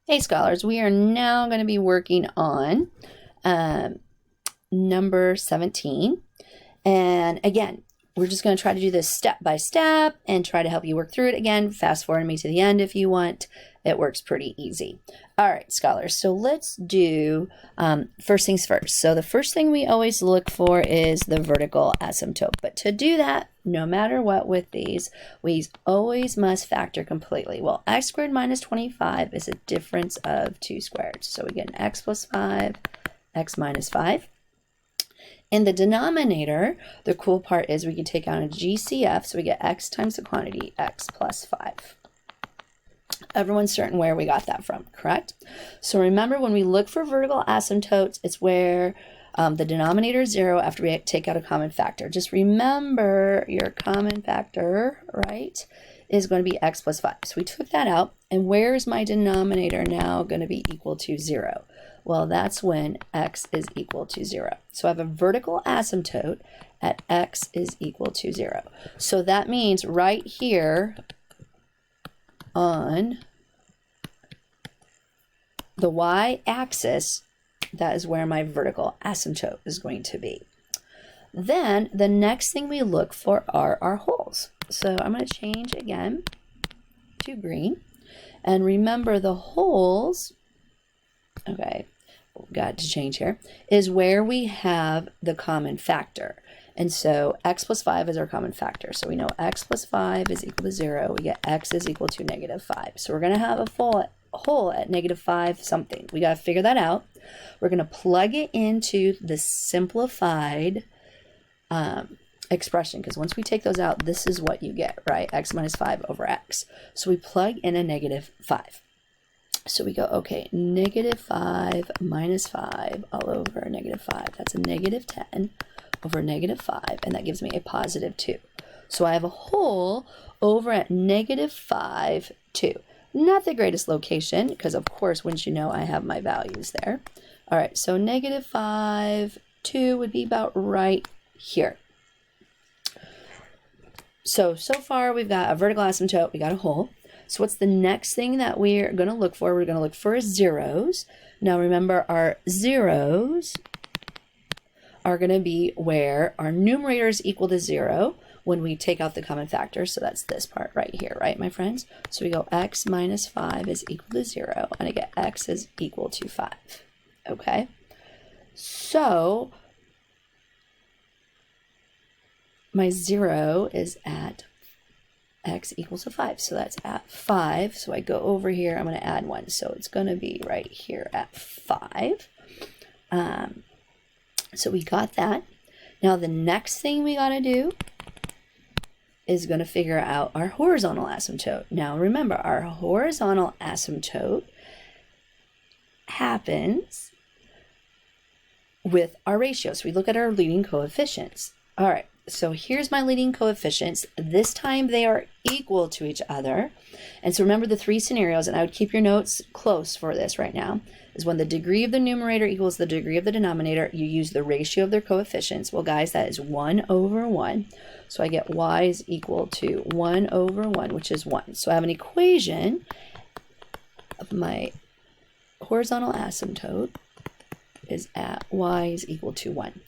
Hey scholars, we are now going to be working on number 17. And again, we're just going to try to do this step by step and try to help you work through it. Again, fast forward me to the end if you want. It works pretty easy. All right, scholars, so let's do first things first. So the first thing we always look for is the vertical asymptote. But to do that, no matter what with these, we always must factor completely. Well, x squared minus 25 is a difference of 2 squared. So we get an x plus 5, x minus 5. In the denominator, the cool part is we can take out a GCF, so we get x times the quantity, x plus 5. Everyone's certain where we got that from, correct? So remember, when we look for vertical asymptotes, it's where the denominator is 0 after we take out a common factor. Just remember your common factor, right, is going to be x plus 5. So we took that out, and where is my denominator now going to be equal to 0? Well, that's when x is equal to 0. So I have a vertical asymptote at x is equal to 0. So that means right here on the y-axis, that is where my vertical asymptote is going to be. Then the next thing we look for are our holes. So I'm going to change again to green. And remember, the holes, okay, got to change here, is where we have the common factor. And so x plus 5 is our common factor. So we know x plus 5 is equal to 0. We get x is equal to negative 5. So we're going to have a hole at negative 5 something. We got to figure that out. We're going to plug it into the simplified expression, because once we take those out, this is what you get, right? X minus 5 over x. So we plug in a negative 5. So we go, okay, negative 5 minus 5 all over negative 5. That's a negative 10 over negative 5, and that gives me a positive 2. So I have a hole over at negative 5, 2. Not the greatest location, because of course, wouldn't you know, I have my values there. All right, so negative 5, 2 would be about right here. So far we've got a vertical asymptote, we got a hole. So what's the next thing that we're going to look for? We're going to look for zeros. Now remember, our zeros are going to be where our numerator is equal to 0 when we take out the common factor. So that's this part right here, right, my friends? So we go x minus 5 is equal to 0, and I get x is equal to 5. Okay? So my 0 is at x equals to 5. So that's at 5. So I go over here, I'm going to add 1. So it's going to be right here at 5. So we got that. Now the next thing we got to do is going to figure out our horizontal asymptote. Now remember, our horizontal asymptote happens with our ratio. So we look at our leading coefficients. All right. So here's my leading coefficients. This time they are equal to each other. And so remember the 3 scenarios, and I would keep your notes close for this right now, is when the degree of the numerator equals the degree of the denominator, you use the ratio of their coefficients. Well, guys, that is 1 over 1. So I get y is equal to 1 over 1, which is 1. So I have an equation of my horizontal asymptote is at y is equal to 1.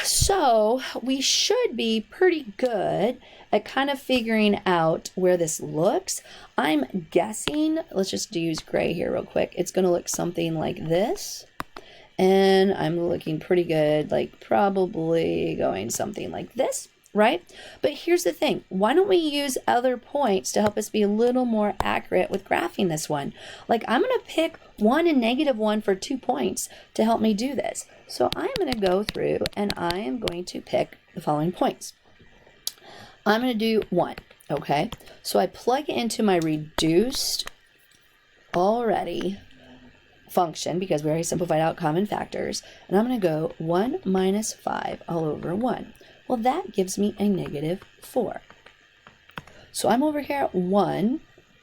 So we should be pretty good at kind of figuring out where this looks. I'm guessing, let's just use gray here real quick. It's going to look something like this. And I'm looking pretty good, like probably going something like this, right? But here's the thing. Why don't we use other points to help us be a little more accurate with graphing this one? Like I'm going to pick 1 and negative 1 for 2 points to help me do this. So I'm going to go through and I am going to pick the following points. I'm going to do 1, okay? So I plug into my reduced already function because we already simplified out common factors, and I'm going to go 1 minus 5 all over 1. Well, that gives me a negative 4. So I'm over here at 1,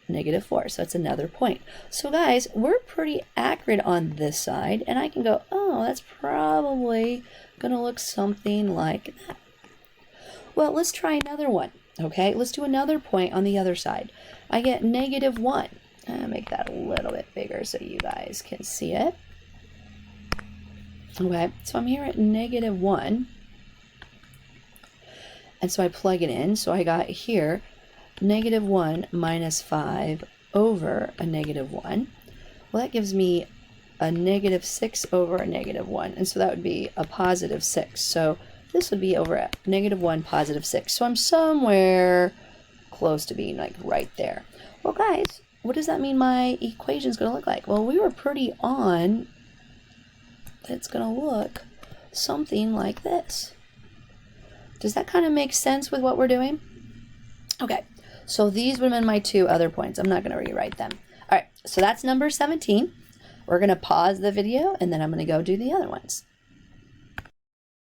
negative 4, so that's another point. So guys, we're pretty accurate on this side, and I can go, oh, that's probably going to look something like that. Well, let's try another one, okay? Let's do another point on the other side. I get negative 1. I'll make that a little bit bigger so you guys can see it. Okay, so I'm here at -1. And so I plug it in. So I got here -1 minus 5 over a -1. Well, that gives me a -6 over a -1. And so that would be a +6. So this would be over a -1, +6. So I'm somewhere close to being like right there. Well, guys, what does that mean my equation is going to look like? Well, we were pretty on. It's going to look something like this. Does that kind of make sense with what we're doing? Okay, so these would have been my 2 other points. I'm not going to rewrite them. All right, so that's number 17. We're going to pause the video, and then I'm going to go do the other ones.